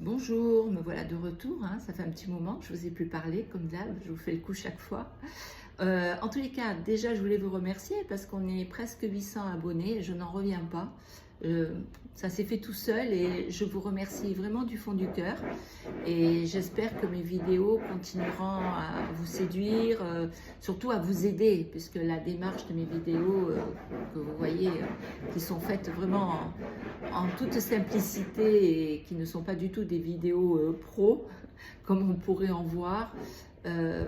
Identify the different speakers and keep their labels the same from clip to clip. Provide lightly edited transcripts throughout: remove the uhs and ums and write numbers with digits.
Speaker 1: Bonjour, me voilà de retour, hein. Ça fait un petit moment que je vous ai plus parlé, comme d'hab, je vous fais le coup chaque fois. En tous les cas, déjà je voulais vous remercier parce qu'on est presque 800 abonnés, je n'en reviens pas. Euh, Ça s'est fait tout seul et je vous remercie vraiment du fond du cœur. Et j'espère que mes vidéos continueront à vous séduire, surtout à vous aider, puisque la démarche de mes vidéos, que vous voyez, qui sont faites vraiment en toute simplicité et qui ne sont pas du tout des vidéos pro, comme on pourrait en voir.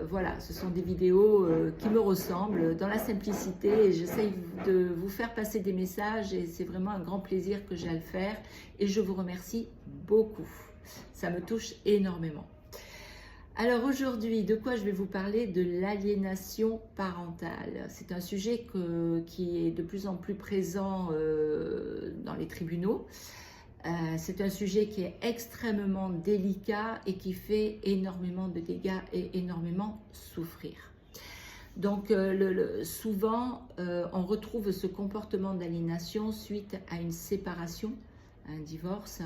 Speaker 1: Voilà, ce sont des vidéos qui me ressemblent dans la simplicité et j'essaye de vous faire passer des messages et c'est vraiment un grand plaisir que j'ai à le faire et je vous remercie beaucoup. Ça me touche énormément. Alors aujourd'hui, de quoi je vais vous parler? De l'aliénation parentale. C'est un sujet qui est de plus en plus présent dans les tribunaux. C'est un sujet qui est extrêmement délicat et qui fait énormément de dégâts et énormément souffrir. Donc souvent, on retrouve ce comportement d'aliénation suite à une séparation, à un divorce.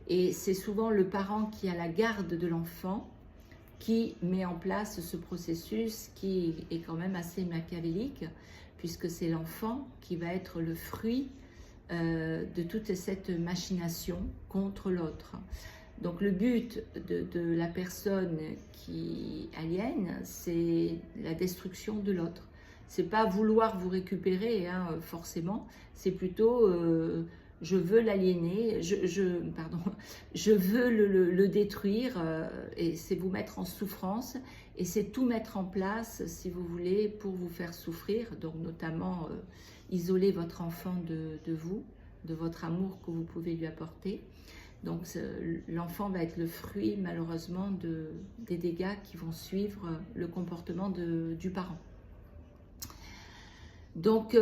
Speaker 1: Et c'est souvent le parent qui a la garde de l'enfant qui met en place ce processus qui est quand même assez machiavélique, puisque c'est l'enfant qui va être le fruit de toute cette machination contre l'autre. Donc le but de la personne qui aliène, c'est la destruction de l'autre. C'est pas vouloir vous récupérer, hein, forcément, c'est plutôt je veux l'aliéner, je veux le détruire, et c'est vous mettre en souffrance, et c'est tout mettre en place, si vous voulez, pour vous faire souffrir, donc notamment isoler votre enfant de vous, de votre amour que vous pouvez lui apporter. Donc l'enfant va être le fruit malheureusement des dégâts qui vont suivre le comportement du parent. Donc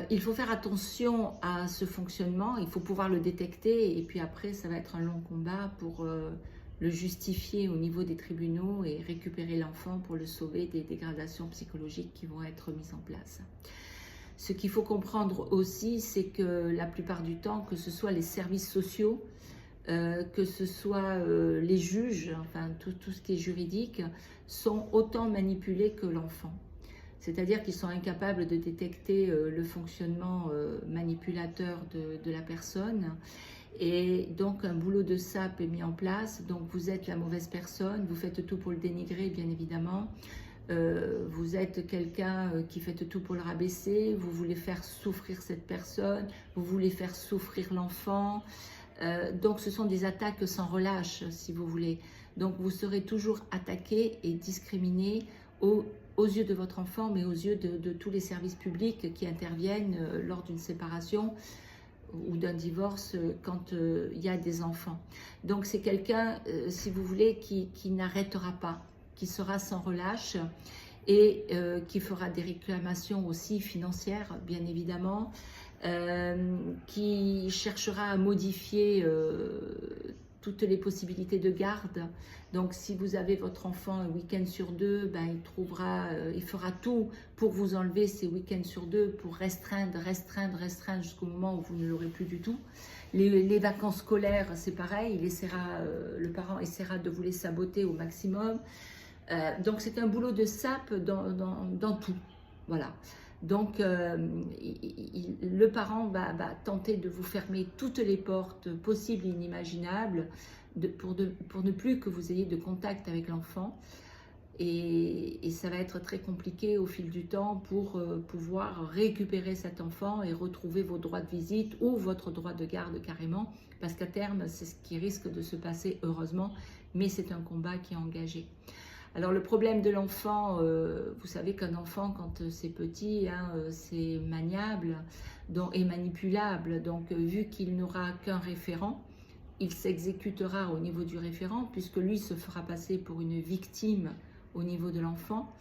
Speaker 1: il faut faire attention à ce fonctionnement, il faut pouvoir le détecter et puis après ça va être un long combat pour le justifier au niveau des tribunaux et récupérer l'enfant pour le sauver des dégradations psychologiques qui vont être mises en place. Ce qu'il faut comprendre aussi, c'est que la plupart du temps, que ce soit les services sociaux, que ce soit les juges, enfin tout ce qui est juridique, sont autant manipulés que l'enfant. C'est-à-dire qu'ils sont incapables de détecter le fonctionnement manipulateur de la personne. Et donc un boulot de sape est mis en place. Donc vous êtes la mauvaise personne, vous faites tout pour le dénigrer, bien évidemment. Vous êtes quelqu'un qui fait tout pour le rabaisser, vous voulez faire souffrir cette personne, vous voulez faire souffrir l'enfant. Donc ce sont des attaques sans relâche, si vous voulez. Donc vous serez toujours attaqué et discriminé aux yeux de votre enfant, mais aux yeux de tous les services publics qui interviennent lors d'une séparation ou d'un divorce quand il y a des enfants. Donc c'est quelqu'un, si vous voulez, qui n'arrêtera pas, qui sera sans relâche et qui fera des réclamations aussi financières, bien évidemment, qui cherchera à modifier toutes les possibilités de garde. Donc si vous avez votre enfant un week-end sur deux, ben, il fera tout pour vous enlever ces week-ends sur deux, pour restreindre jusqu'au moment où vous ne l'aurez plus du tout. Les vacances scolaires, c'est pareil, le parent essaiera de vous les saboter au maximum. Donc c'est un boulot de sape dans tout. Voilà. Donc le parent va tenter de vous fermer toutes les portes possibles et inimaginables pour ne plus que vous ayez de contact avec l'enfant. Et ça va être très compliqué au fil du temps pour pouvoir récupérer cet enfant et retrouver vos droits de visite ou votre droit de garde carrément, parce qu'à terme, c'est ce qui risque de se passer heureusement, mais c'est un combat qui est engagé. Alors le problème de l'enfant, vous savez qu'un enfant quand c'est petit, hein, c'est maniable et manipulable, donc vu qu'il n'aura qu'un référent, il s'exécutera au niveau du référent puisque lui se fera passer pour une victime au niveau de l'enfant,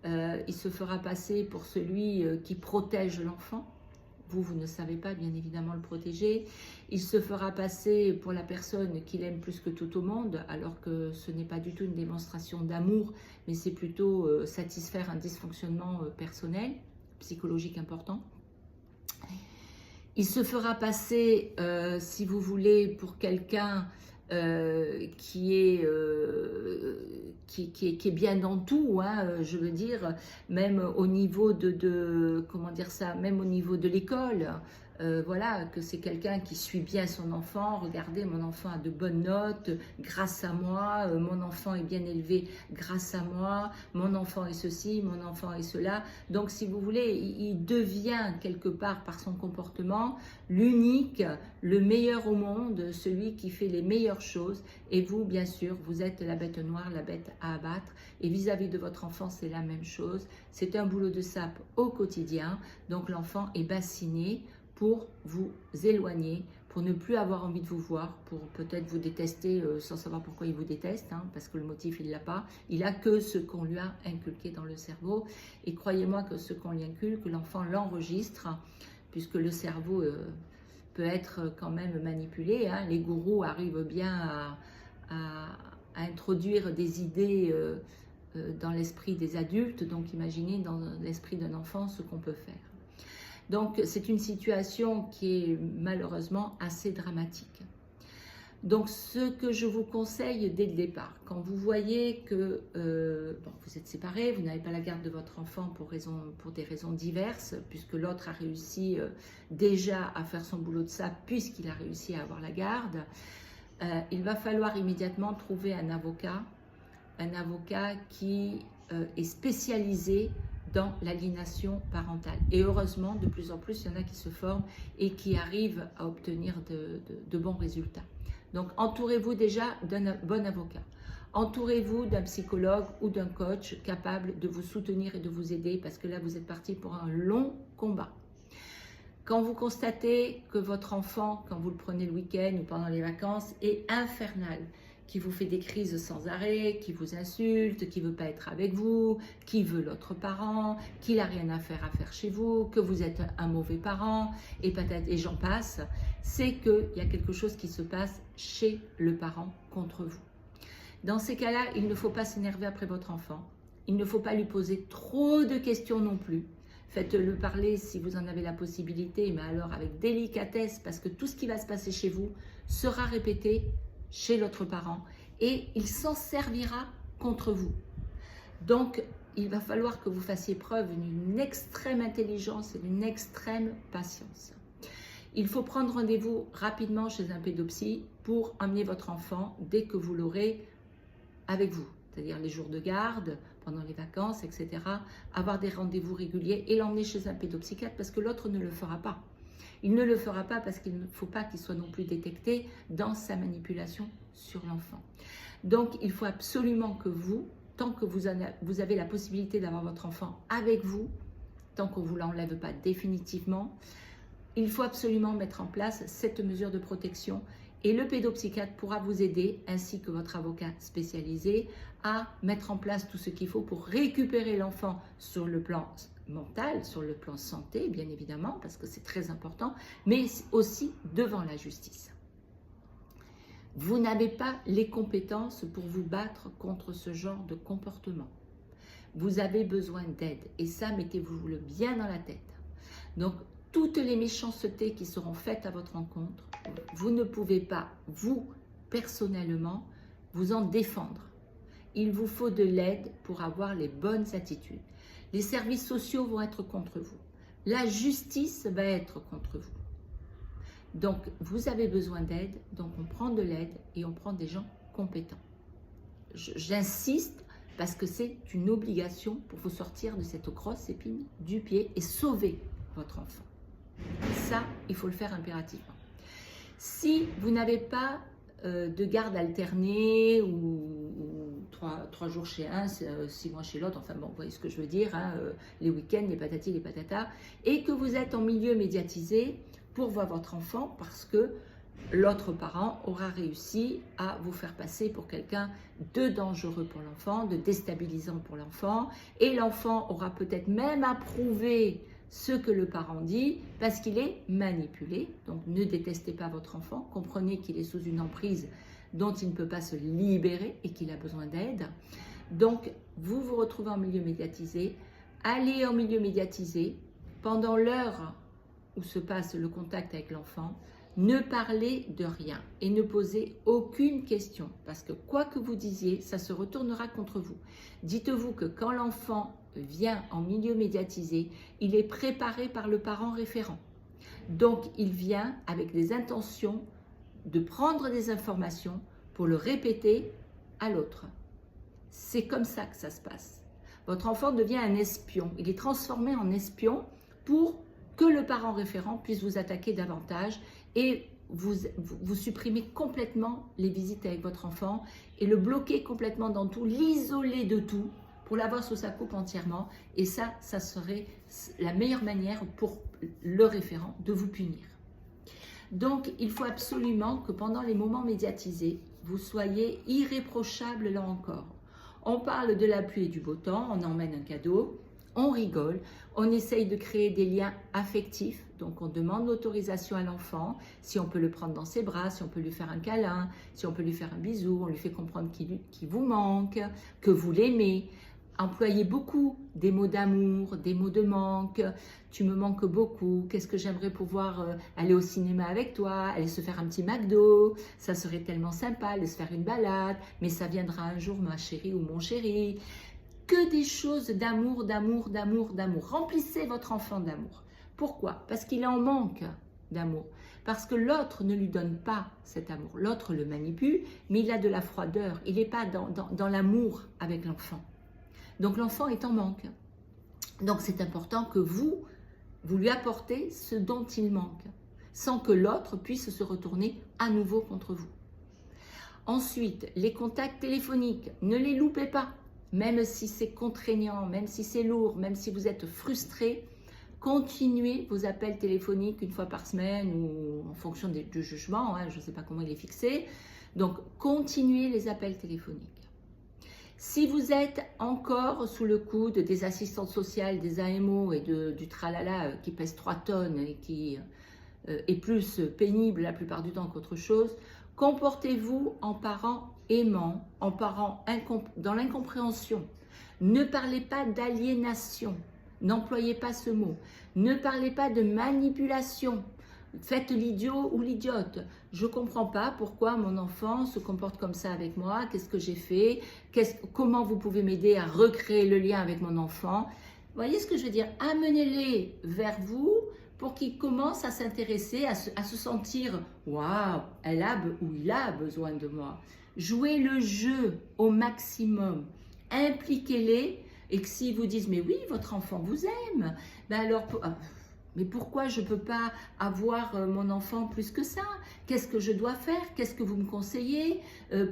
Speaker 1: il se fera passer pour celui qui protège l'enfant. Vous ne savez pas bien évidemment le protéger. Il se fera passer pour la personne qu'il aime plus que tout au monde, alors que ce n'est pas du tout une démonstration d'amour, mais c'est plutôt satisfaire un dysfonctionnement personnel, psychologique important. Il se fera passer, si vous voulez, pour quelqu'un qui est bien dans tout, hein, je veux dire, même au niveau comment dire ça, même au niveau de l'école. Voilà, que c'est quelqu'un qui suit bien son enfant. Regardez, mon enfant a de bonnes notes grâce à moi, mon enfant est bien élevé grâce à moi, mon enfant est ceci, mon enfant est cela. Donc si vous voulez, il devient quelque part par son comportement l'unique, le meilleur au monde, celui qui fait les meilleures choses. Et vous, bien sûr, vous êtes la bête noire, la bête à abattre. Et vis-à-vis de votre enfant, c'est la même chose. C'est un boulot de sape au quotidien. Donc l'enfant est bassiné pour vous éloigner, pour ne plus avoir envie de vous voir, pour peut-être vous détester sans savoir pourquoi il vous déteste, hein, parce que le motif il l'a pas. Il a que ce qu'on lui a inculqué dans le cerveau. Et croyez-moi que ce qu'on lui inculque, l'enfant l'enregistre, puisque le cerveau peut être quand même manipulé. Hein. Les gourous arrivent bien à introduire des idées dans l'esprit des adultes, donc imaginez dans l'esprit d'un enfant ce qu'on peut faire. Donc c'est une situation qui est malheureusement assez dramatique. Donc ce que je vous conseille dès le départ, quand vous voyez que vous êtes séparés, vous n'avez pas la garde de votre enfant pour des raisons diverses, puisque l'autre a réussi déjà à faire son boulot de ça, puisqu'il a réussi à avoir la garde, il va falloir immédiatement trouver un avocat qui est spécialisé dans l'aliénation parentale. Et heureusement, de plus en plus, il y en a qui se forment et qui arrivent à obtenir de bons résultats. Donc, entourez-vous déjà d'un bon avocat. Entourez-vous d'un psychologue ou d'un coach capable de vous soutenir et de vous aider, parce que là, vous êtes parti pour un long combat. Quand vous constatez que votre enfant, quand vous le prenez le week-end ou pendant les vacances, est infernal, qui vous fait des crises sans arrêt, qui vous insulte, qui ne veut pas être avec vous, qui veut l'autre parent, qui n'a rien à faire chez vous, que vous êtes un mauvais parent, et peut-être, et j'en passe, c'est qu'il y a quelque chose qui se passe chez le parent contre vous. Dans ces cas-là, il ne faut pas s'énerver après votre enfant, il ne faut pas lui poser trop de questions non plus. Faites-le parler si vous en avez la possibilité, mais alors avec délicatesse, parce que tout ce qui va se passer chez vous sera répété chez l'autre parent et il s'en servira contre vous. Donc, il va falloir que vous fassiez preuve d'une extrême intelligence et d'une extrême patience. Il faut prendre rendez-vous rapidement chez un pédopsie pour emmener votre enfant dès que vous l'aurez avec vous, c'est-à-dire les jours de garde, pendant les vacances, etc. Avoir des rendez-vous réguliers et l'emmener chez un pédopsychiatre parce que l'autre ne le fera pas. Il ne le fera pas parce qu'il ne faut pas qu'il soit non plus détecté dans sa manipulation sur l'enfant. Donc, il faut absolument que vous, tant que vous avez la possibilité d'avoir votre enfant avec vous, tant qu'on ne vous l'enlève pas définitivement, il faut absolument mettre en place cette mesure de protection et le pédopsychiatre pourra vous aider, ainsi que votre avocat spécialisé, à mettre en place tout ce qu'il faut pour récupérer l'enfant sur le plan mental, sur le plan santé, bien évidemment, parce que c'est très important, mais aussi devant la justice. Vous n'avez pas les compétences pour vous battre contre ce genre de comportement. Vous avez besoin d'aide, et ça, mettez-vous-le bien dans la tête. Donc, toutes les méchancetés qui seront faites à votre encontre, vous ne pouvez pas, vous, personnellement, vous en défendre. Il vous faut de l'aide pour avoir les bonnes attitudes. Les services sociaux vont être contre vous. La justice va être contre vous. Donc, vous avez besoin d'aide, donc on prend de l'aide et on prend des gens compétents. J'insiste parce que c'est une obligation pour vous sortir de cette grosse épine du pied et sauver votre enfant. Ça, il faut le faire impérativement. Si vous n'avez pas de garde alternée ou 3 jours chez un, 6 mois chez l'autre, enfin bon, vous voyez ce que je veux dire, hein, les week-ends, les patatis, les patatas, et que vous êtes en milieu médiatisé pour voir votre enfant parce que l'autre parent aura réussi à vous faire passer pour quelqu'un de dangereux pour l'enfant, de déstabilisant pour l'enfant, et l'enfant aura peut-être même approuvé ce que le parent dit parce qu'il est manipulé. Donc ne détestez pas votre enfant, comprenez qu'il est sous une emprise dont il ne peut pas se libérer et qu'il a besoin d'aide. Donc vous vous retrouvez en milieu médiatisé, allez en milieu médiatisé pendant l'heure où se passe le contact avec l'enfant, Ne parlez de rien et ne posez aucune question parce que quoi que vous disiez, ça se retournera contre vous. Dites-vous que quand l'enfant vient en milieu médiatisé, il est préparé par le parent référent. Donc, il vient avec des intentions de prendre des informations pour le répéter à l'autre. C'est comme ça que ça se passe. Votre enfant devient un espion. Il est transformé en espion pour que le parent référent puisse vous attaquer davantage et vous supprimer complètement les visites avec votre enfant et le bloquer complètement dans tout, l'isoler de tout pour l'avoir sous sa coupe entièrement. Et ça serait la meilleure manière pour le référent de vous punir. Donc, il faut absolument que pendant les moments médiatisés, vous soyez irréprochable là encore. On parle de la pluie et du beau temps, on emmène un cadeau, on rigole, on essaye de créer des liens affectifs, donc on demande l'autorisation à l'enfant, si on peut le prendre dans ses bras, si on peut lui faire un câlin, si on peut lui faire un bisou, on lui fait comprendre qu'il vous manque, que vous l'aimez. Employez beaucoup des mots d'amour, des mots de manque, tu me manques beaucoup, qu'est-ce que j'aimerais pouvoir aller au cinéma avec toi, aller se faire un petit McDo, ça serait tellement sympa, aller se faire une balade, mais ça viendra un jour ma chérie ou mon chéri. Que des choses d'amour, d'amour, d'amour, d'amour. Remplissez votre enfant d'amour. Pourquoi? Parce qu'il est en manque d'amour. Parce que l'autre ne lui donne pas cet amour. L'autre le manipule, mais il a de la froideur. Il n'est pas dans l'amour avec l'enfant. Donc l'enfant est en manque. Donc c'est important que vous lui apportez ce dont il manque, sans que l'autre puisse se retourner à nouveau contre vous. Ensuite, les contacts téléphoniques, ne les loupez pas. Même si c'est contraignant, même si c'est lourd, même si vous êtes frustré, continuez vos appels téléphoniques une fois par semaine ou en fonction du jugement, hein, je ne sais pas comment il est fixé. Donc, continuez les appels téléphoniques. Si vous êtes encore sous le coude des assistantes sociales, des AMO et du tralala qui pèse 3 tonnes et qui est plus pénible la plupart du temps qu'autre chose, comportez-vous en parent aimant, en parent dans l'incompréhension. Ne parlez pas d'aliénation, n'employez pas ce mot. Ne parlez pas de manipulation. Faites l'idiot ou l'idiote. Je ne comprends pas pourquoi mon enfant se comporte comme ça avec moi, qu'est-ce que j'ai fait, comment vous pouvez m'aider à recréer le lien avec mon enfant. Vous voyez ce que je veux dire? Amenez-les vers vous pour qu'ils commencent à s'intéresser, à se sentir « Waouh, elle a ou il a besoin de moi ». Jouez le jeu au maximum, impliquez-les et que s'ils vous disent « Mais oui, votre enfant vous aime », ben alors, mais pourquoi je ne peux pas avoir mon enfant plus que ça? Qu'est-ce que je dois faire? Qu'est-ce que vous me conseillez?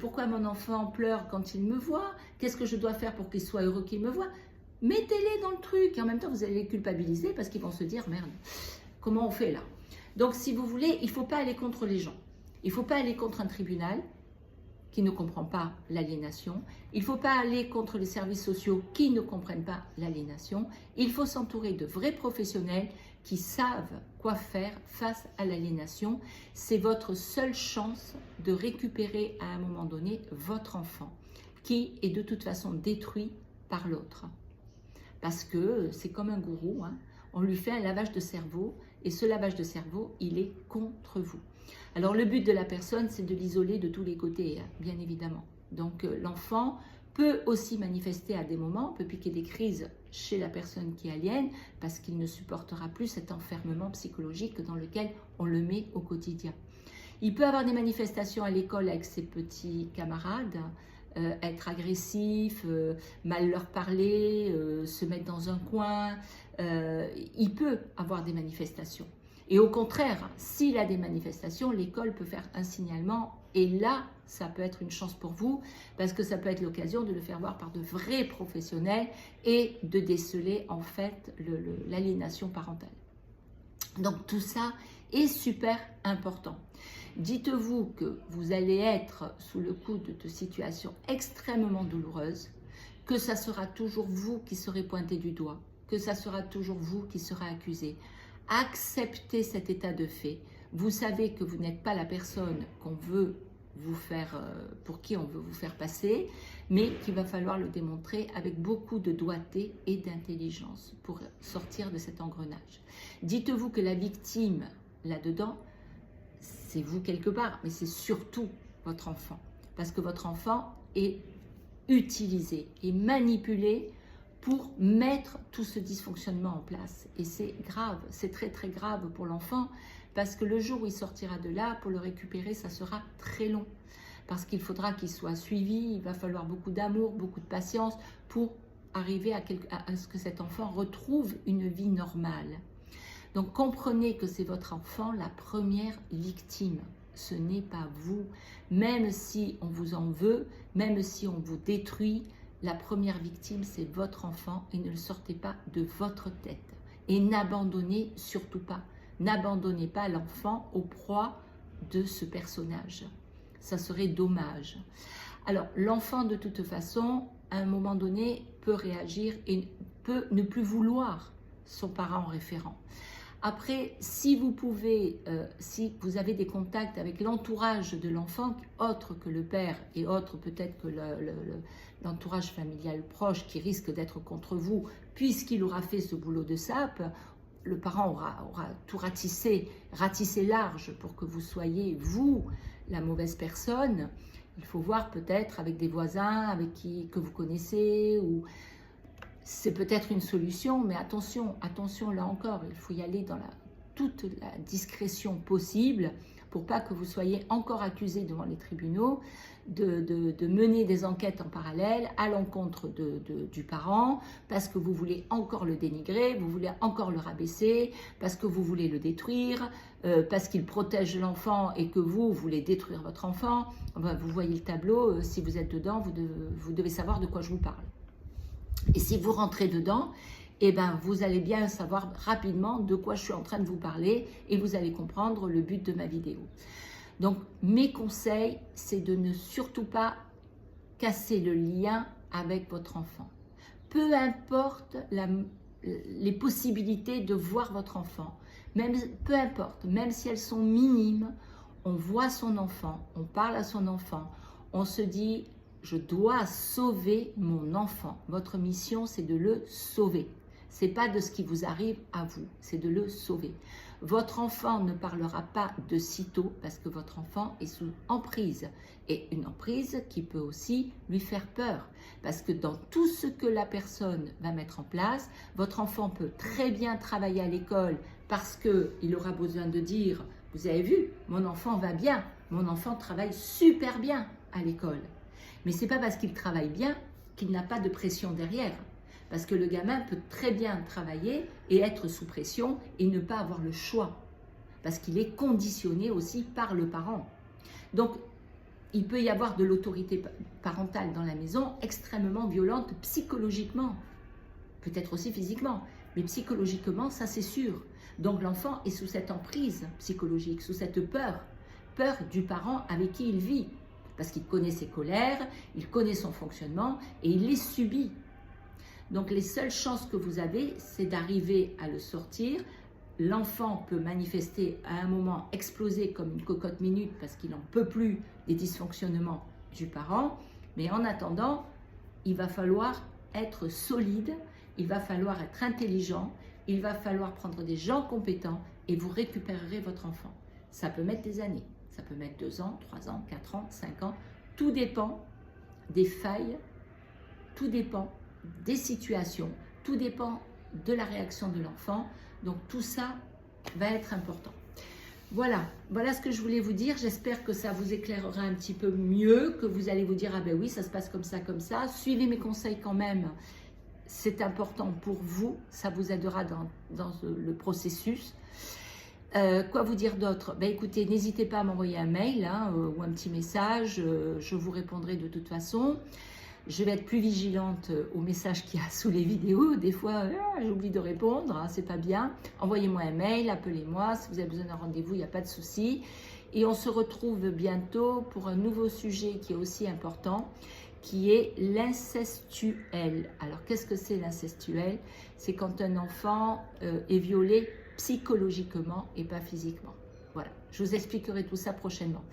Speaker 1: Pourquoi mon enfant pleure quand il me voit? Qu'est-ce que je dois faire pour qu'il soit heureux qu'il me voit? Mettez-les dans le truc et en même temps, vous allez les culpabiliser parce qu'ils vont se dire « Merde, comment on fait là ?» Donc, si vous voulez, il ne faut pas aller contre les gens. Il ne faut pas aller contre un tribunal qui ne comprend pas l'aliénation. Il ne faut pas aller contre les services sociaux qui ne comprennent pas l'aliénation. Il faut s'entourer de vrais professionnels qui savent quoi faire face à l'aliénation. C'est votre seule chance de récupérer à un moment donné votre enfant qui est de toute façon détruit par l'autre. Parce que c'est comme un gourou, hein. On lui fait un lavage de cerveau et ce lavage de cerveau, il est contre vous. Alors le but de la personne, c'est de l'isoler de tous les côtés, hein, bien évidemment. Donc l'enfant peut aussi manifester à des moments, peut piquer des crises chez la personne qui aliène parce qu'il ne supportera plus cet enfermement psychologique dans lequel on le met au quotidien. Il peut avoir des manifestations à l'école avec ses petits camarades, être agressif, mal leur parler, se mettre dans un coin. Il peut avoir des manifestations. Et au contraire, s'il a des manifestations, l'école peut faire un signalement et là, ça peut être une chance pour vous parce que ça peut être l'occasion de le faire voir par de vrais professionnels et de déceler en fait l'aliénation parentale. Donc tout ça est super important. Dites-vous que vous allez être sous le coup de situations extrêmement douloureuses, que ça sera toujours vous qui serez pointé du doigt, que ça sera toujours vous qui serez accusé. Acceptez cet état de fait. Vous savez que vous n'êtes pas la personne qu'on veut vous faire, pour qui on veut vous faire passer, mais qu'il va falloir le démontrer avec beaucoup de doigté et d'intelligence pour sortir de cet engrenage. Dites-vous que la victime, là-dedans, c'est vous quelque part, mais c'est surtout votre enfant. Parce que votre enfant est utilisé et manipulé pour mettre tout ce dysfonctionnement en place. Et c'est grave, c'est très très grave pour l'enfant, parce que le jour où il sortira de là, pour le récupérer, ça sera très long. Parce qu'il faudra qu'il soit suivi, il va falloir beaucoup d'amour, beaucoup de patience pour arriver à ce que cet enfant retrouve une vie normale. Donc comprenez que c'est votre enfant la première victime. Ce n'est pas vous. Même si on vous en veut, même si on vous détruit, la première victime, c'est votre enfant et ne le sortez pas de votre tête. Et n'abandonnez surtout pas. N'abandonnez pas l'enfant aux proies de ce personnage. Ça serait dommage. Alors, l'enfant, de toute façon, à un moment donné, peut réagir et peut ne plus vouloir son parent référent. Après, si vous pouvez, si vous avez des contacts avec l'entourage de l'enfant, autre que le père et autre peut-être que l'entourage familial proche qui risque d'être contre vous, puisqu'il aura fait ce boulot de sape, le parent aura tout ratissé large pour que vous soyez, vous, la mauvaise personne. Il faut voir peut-être avec des voisins avec que vous connaissez, ou c'est peut-être une solution, mais attention, attention là encore, il faut y aller dans toute la discrétion possible pour pas que vous soyez encore accusé devant les tribunaux de mener des enquêtes en parallèle à l'encontre du parent, parce que vous voulez encore le dénigrer, vous voulez encore le rabaisser, parce que vous voulez le détruire, parce qu'il protège l'enfant et que vous voulez détruire votre enfant. Enfin, vous voyez le tableau, si vous êtes dedans, vous devez savoir de quoi je vous parle. Et si vous rentrez dedans, eh ben, vous allez bien savoir rapidement de quoi je suis en train de vous parler et vous allez comprendre le but de ma vidéo. Donc, mes conseils, c'est de ne surtout pas casser le lien avec votre enfant. Peu importe les possibilités de voir votre enfant, peu importe, même si elles sont minimes, on voit son enfant, on parle à son enfant, on se dit... Je dois sauver mon enfant. Votre mission, c'est de le sauver. Ce n'est pas de ce qui vous arrive à vous, c'est de le sauver. Votre enfant ne parlera pas de sitôt parce que votre enfant est sous emprise. Et une emprise qui peut aussi lui faire peur. Parce que dans tout ce que la personne va mettre en place, votre enfant peut très bien travailler à l'école parce qu'il aura besoin de dire « Vous avez vu, mon enfant va bien, mon enfant travaille super bien à l'école ». Mais ce n'est pas parce qu'il travaille bien qu'il n'a pas de pression derrière. Parce que le gamin peut très bien travailler et être sous pression et ne pas avoir le choix. Parce qu'il est conditionné aussi par le parent. Donc, il peut y avoir de l'autorité parentale dans la maison extrêmement violente psychologiquement. Peut-être aussi physiquement. Mais psychologiquement, ça c'est sûr. Donc l'enfant est sous cette emprise psychologique, sous cette peur. Peur du parent avec qui il vit. Parce qu'il connaît ses colères, il connaît son fonctionnement et il les subit. Donc les seules chances que vous avez, c'est d'arriver à le sortir. L'enfant peut manifester à un moment, exploser comme une cocotte minute parce qu'il n'en peut plus des dysfonctionnements du parent. Mais en attendant, il va falloir être solide, il va falloir être intelligent, il va falloir prendre des gens compétents et vous récupérerez votre enfant. Ça peut mettre des années. Ça peut mettre 2 ans, 3 ans, 4 ans, 5 ans. Tout dépend des failles, tout dépend des situations, tout dépend de la réaction de l'enfant. Donc tout ça va être important. Voilà ce que je voulais vous dire. J'espère que ça vous éclairera un petit peu mieux, que vous allez vous dire « Ah ben oui, ça se passe comme ça, comme ça ». Suivez mes conseils quand même. C'est important pour vous. Ça vous aidera dans le processus. Quoi vous dire d'autre? Ben écoutez, n'hésitez pas à m'envoyer un mail ou un petit message, je vous répondrai de toute façon. Je vais être plus vigilante aux messages qu'il y a sous les vidéos. Des fois, j'oublie de répondre, hein, c'est pas bien. Envoyez-moi un mail, appelez-moi, si vous avez besoin d'un rendez-vous, il n'y a pas de souci. Et on se retrouve bientôt pour un nouveau sujet qui est aussi important, qui est l'incestuel. Alors, qu'est-ce que c'est l'incestuel? C'est quand un enfant est violé psychologiquement et pas physiquement. Voilà, je vous expliquerai tout ça prochainement.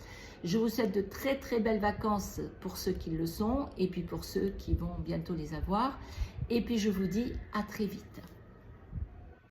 Speaker 1: Je vous souhaite de très très belles vacances pour ceux qui le sont et puis pour ceux qui vont bientôt les avoir. Et puis je vous dis à très vite.